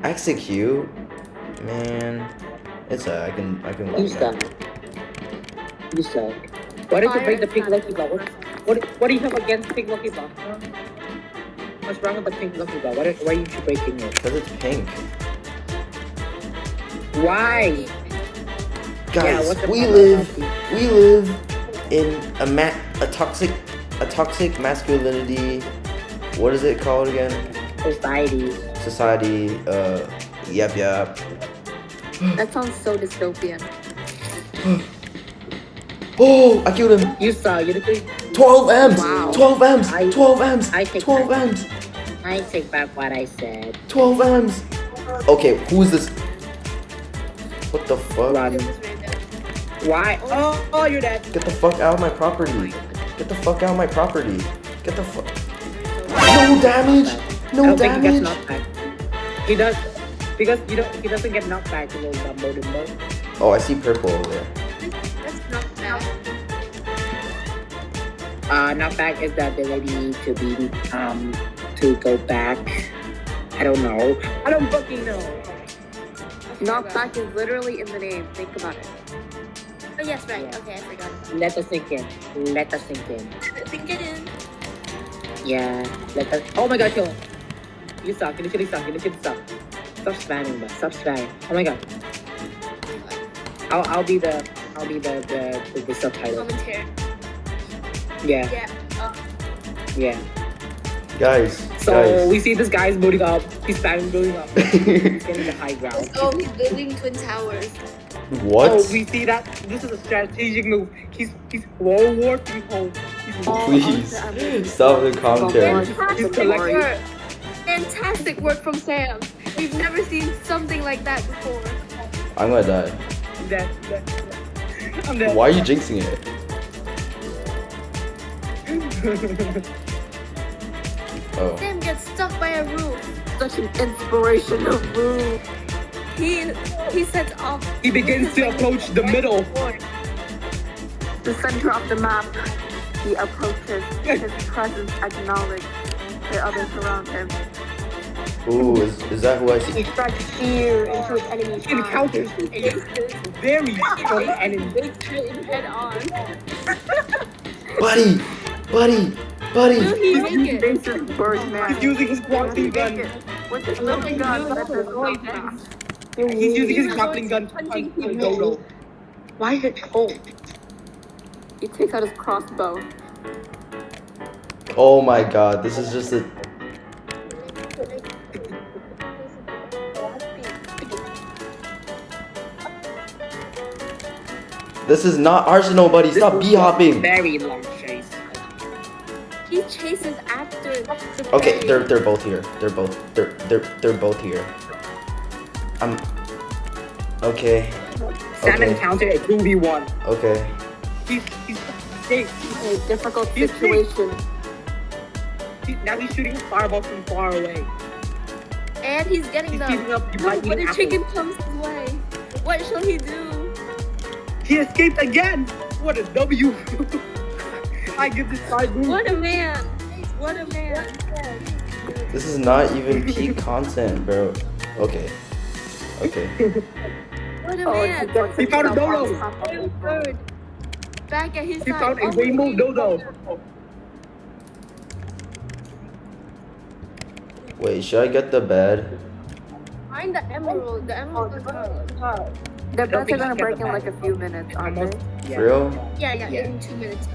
Execute? Man. It's I can You walk suck. back. You suck. Why don't you break the pink lucky ball? What do you have against pink lucky ball? Huh? What's wrong with the pink lucky ball? Why are you breaking it? Because it's pink. Why? Guys, what's the we problem? live in a toxic masculinity. What is it called again? Society. Yep. That sounds so dystopian. Oh, I killed him. You saw. You did. 12 M's. Wow. 12 M's. 12 M's. I take 12 back. M's. I take back what I said. 12 M's. Okay, who's this? What the fuck? Run. Why? Oh, you're dead. Get the fuck out of my property. Get the fuck out of my property. Get the fuck. No damage. I No don't think he gets damage. knocked back. He does. Because he doesn't get knocked back, little Dumbo. Oh, I see purple over there. That's not bad. Knockback is the ability to be to go back. I don't know. I don't fucking know. Knockback is literally in the name. Think about it. Oh yes, right. Yeah. Okay, I forgot. Let us sink in. Let us sink in. Think it in. Yeah. Let us. Oh my god, kill him. You suck. You literally suck. You literally suck. Stop spamming, but stop spamming. Oh my god. I'll be the subtitle. Commentary. Yeah. Yeah. Yeah. Guys. So we see this guy's building up. He's spamming building up. He's getting the high ground. Oh, he's building twin towers. What? Oh, we see that. This is a strategic move. He's World War III home. Please stop the commentary. He's collecting. Work. Fantastic work from Sam. We've never seen something like that before. I'm gonna die. I'm dead. I'm dead. Why are you jinxing it? Oh. Sam gets stuck by a roof. Such an inspirational move. He sets off. He begins to approach the middle. The center of the map. He approaches his presence acknowledged by others around him. Ooh, is that who I see? He strikes fear into his enemy's He encounters a very strong enemy. They hit him head on. Buddy. Will he make it? Basic Birdman. He's using his grappling gun. With his grappling gun, that is no thanks. He's using his grappling gun to punch the dodo. Why is it cold? He takes out his crossbow. Oh my god, this is just a. This is not Arsenal, buddy. Stop b-hopping. Very long chase. He chases after the Okay, prey. they're both here. They're both here. Okay. Sam Okay. encountered a 2v1. Okay. He's safe. A difficult He's situation. Now he's shooting fireballs from far away. And he's getting He's them. keeping up the No, lightning but a apple. chicken comes his way. What shall he do? He escaped again. What a W. I give this side move. What a man! What a man! This is not even peak content, bro. Okay. What a Oh, man! He found a dodo. Royal bird. Back at his He side. found a Oh, rainbow dodo. Wait, should I get the bed? Find the emerald. The emerald is hard. Their don't bets think are gonna he break gets in the like a few minutes, aren't Almost. they? For real? Yeah, Yeah. in 2 minutes.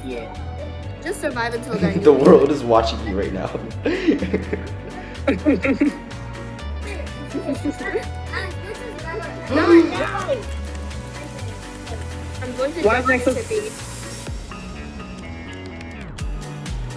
Yeah. Just survive until then. The world is watching you right now. No, no! I'm going to Why jump is the Nexus- city.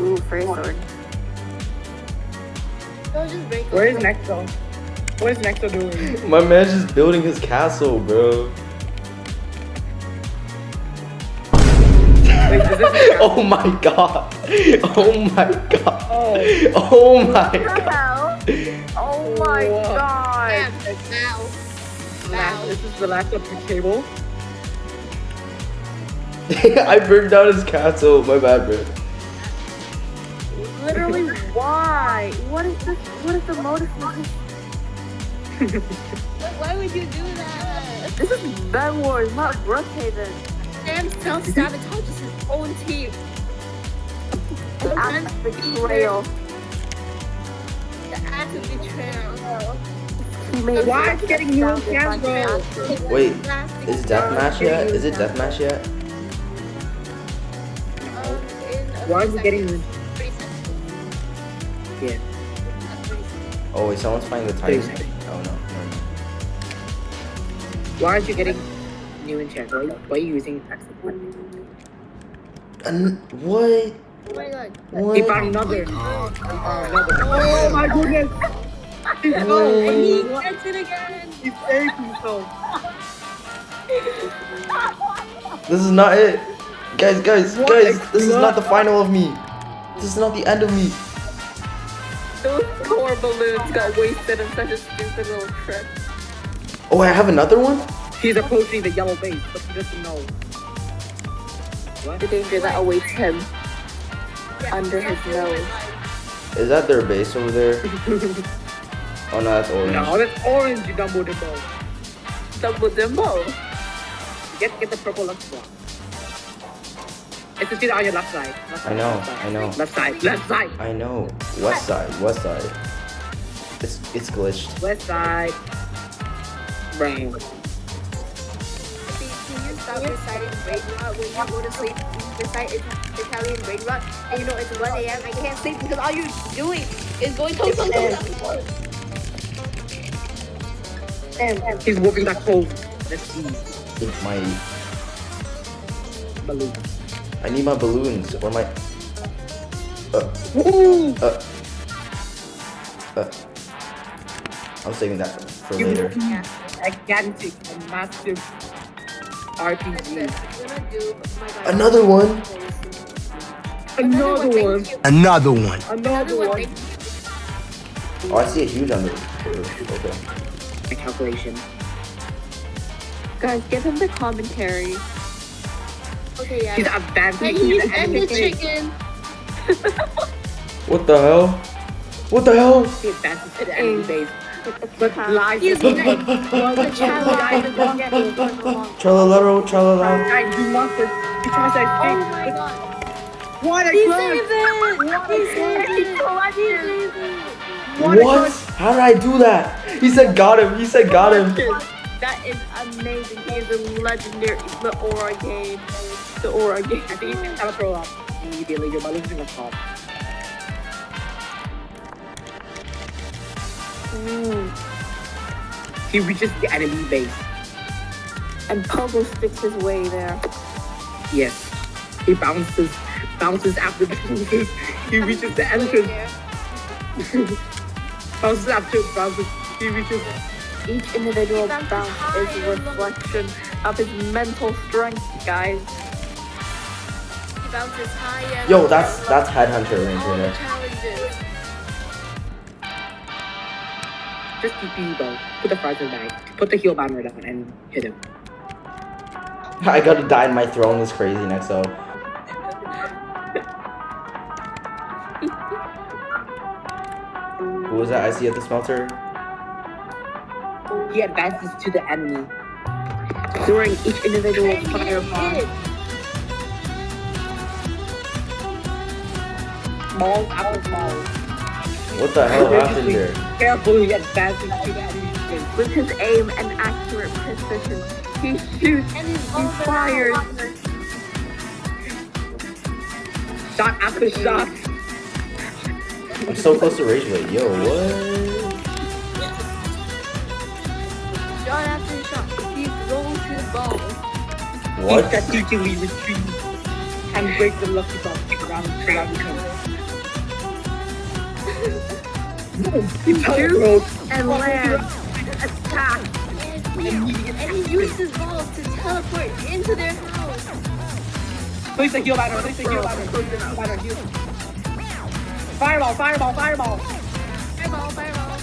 Ooh, fairy sword. Don't just break Where is open. Nexo? What is Nexo doing? My man's just building his castle, bro. Wait, is this Oh my god. Oh my god. Oh. Oh my What the god. hell? Oh my Whoa. god. Bam. Bow. Bow. This is the last of the table. I burned down his castle. My bad, bro. Literally, why? What is this? What is the motive for this? Why would you do that? This is Bedwars, not Brookhaven. Sam self-sabotages his own team. The act of betrayal. The act of betrayal. Teammates Why are you getting new surrounded by cameras? bastards. Wait, is deathmatch yet? Is it deathmatch yet? Why are you getting? Yeah. Oh wait, someone's playing the Titan. 30 seconds. Oh no. Why aren't you getting new enchant? Why are you using accent? What? Oh my god. What? He found another. Oh my goodness! He's And going. he gets it again. He's saved himself. This is not it. Guys, What? this is not the final of me. This is not the end of me. Those core balloons got wasted in such a stupid little trick. Oh, I have another one? He's approaching the yellow base, but he doesn't know. What? The danger that awaits him under his nose. Is that their base over there? Oh no, that's orange. No, that's orange, you Dumbo Dimbo. Double Dimbo. Get the purple left block. It's just on your left side. Left side, I know, left side. I know. Left side, left side. I know. West side. It's glitched. West side. Brain. See, can you stop reciting brain rot when you go to sleep? You recite Italian brain rot, and you know it's 1 a.m. I can't sleep because all you're doing is going to He's walking back home. Let's see. It's my. Balloon. I need my balloons or my. Ooh! I'm saving that for You later. gigantic and massive RPG. Another one. Another one. Another one. Another one. Oh, I see a huge under. Okay. My calculation. Guys, give him the commentary. Okay, yeah. He's advancing And to he's the and enemy the base. chicken. What the hell? What the hell? He advances to the enemy base. But lies He's is like- The challenge doesn't get me for the long. Tralalero, tralala. Guys, do not he tries to Oh escape. my god. What a He clutch! saved it! He saved it! He saved it! What? How did I do that? He said got him. He said got him. That is amazing. He is a legendary. The aura game. The aura game. I think you can have a throw up immediately. Your balloon's gonna pop. He reaches the enemy base. And Pogo sticks his way there. Yes. He bounces after the bounces. He reaches the entrance. bounces. He reaches. Each individual bounce is a reflection of his mental strength, guys. He bounces high and Yo, that's headhunter range all right the there. challenges. Just TP though. Put the fries in the bag. Put the heal banner down and hit him. I gotta die in my throne is crazy next though. Who was that I see at the smelter? He advances to the enemy. During each individual And he firebomb. hit. Balls after balls. What the hell happened there? Carefully advances to the enemy base. With his aim and accurate precision, he shoots, And his he balls are fires. out. Shot after shot. I'm so close to rage blade. Yo, what? Shot after shot. He rolls his balls. What? He strategically retreats and breaks the lucky box around the corner. He teleports And lands. Attack. And he used his balls to teleport into their house. Place the heal banner. Place the heal banner. Heal banner. Heal. Fireball. Fireball. Fireball. Fireball, fireball.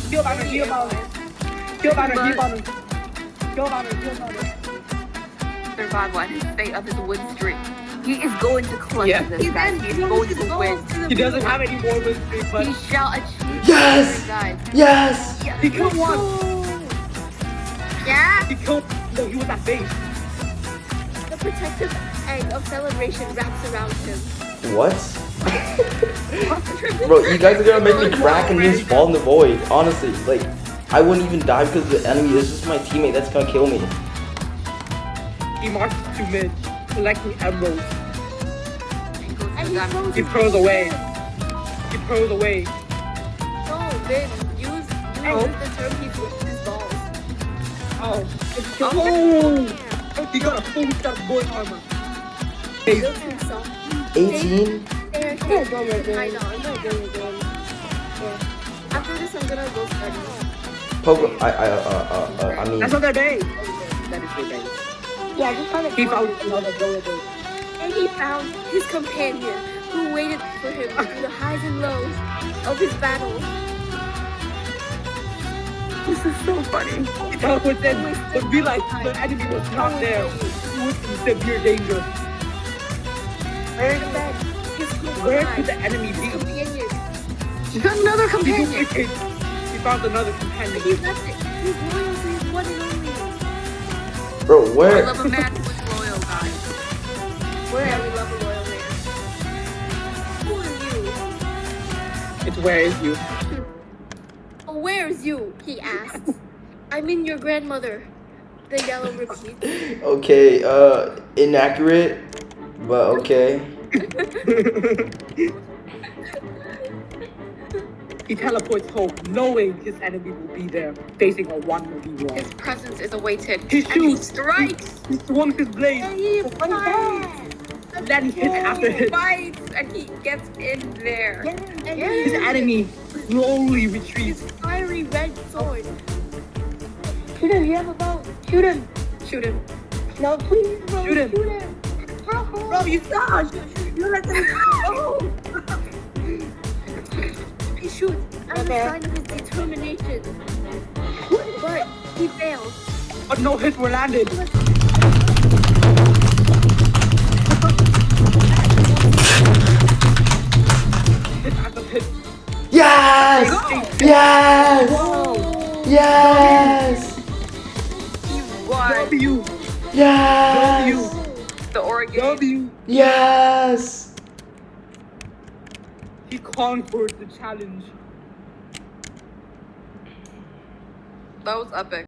Heal banner. Heal banner. Heal banner. Heal banner. Heal banner. Heal banner. Survival at his fate of his win streak. He is going to clutch Yeah. this He guy. then He is throws going his to balls win. to the He doesn't people. have any more win streak, but He shall achieve Yes! victory, guys. Yes! He killed one. Yeah. He killed. No, he was at base. The protective egg of celebration wraps around him. What? Bro, you guys are gonna make me crack and just fall in the void. Honestly, like, I wouldn't even die because the enemy is just my teammate that's gonna kill me. He marches to mid, collecting emeralds. And he throws He his throws balls away. there. He throws away. No, Ben, use the term he throws his balls. Oh. Oh. He got a full set of bullet armor. He built himself. 18? There, here, hide on. After this, I'm gonna go study. Pogo, I mean, That's not their base. That is their base. Yeah, just find it. He found another builder. And he found his companion, who waited for him through the highs and lows of his battle. This is so funny. But then, would be like the enemy was not there. He was in severe danger. Where the bed? His Where could the enemy be? companion. You got another He companion. duplicated. He found another companion. He's left it. He's loyal to his one and only. bro, I where? love a man who is loyal, guys. Yeah, we love a loyal man. Who are you? It's where is you? Oh, where's you? He asks. I'm in your grandmother. The yellow repeats. Okay, inaccurate, but okay. He teleports home, knowing his enemy will be there, facing a 1v1. His presence is awaited. He And he shoots. strikes. He swings his blade. And he fights. Then he hits after hit. Fights. And he gets in there. And His enemy slowly retreats. his fiery red sword. Shoot him, you have a bow. Shoot him. Shoot him. No, please, bro. Shoot him. Shoot him. Bro, you suck! You let them go! He shoots as a Okay. sign of his determination. But he fails. But no hits were landed. Hit after hit. Yes! Yes! Yes! He won. W. Yes! The Oregon. W. Yes! He conquered the challenge. That was epic.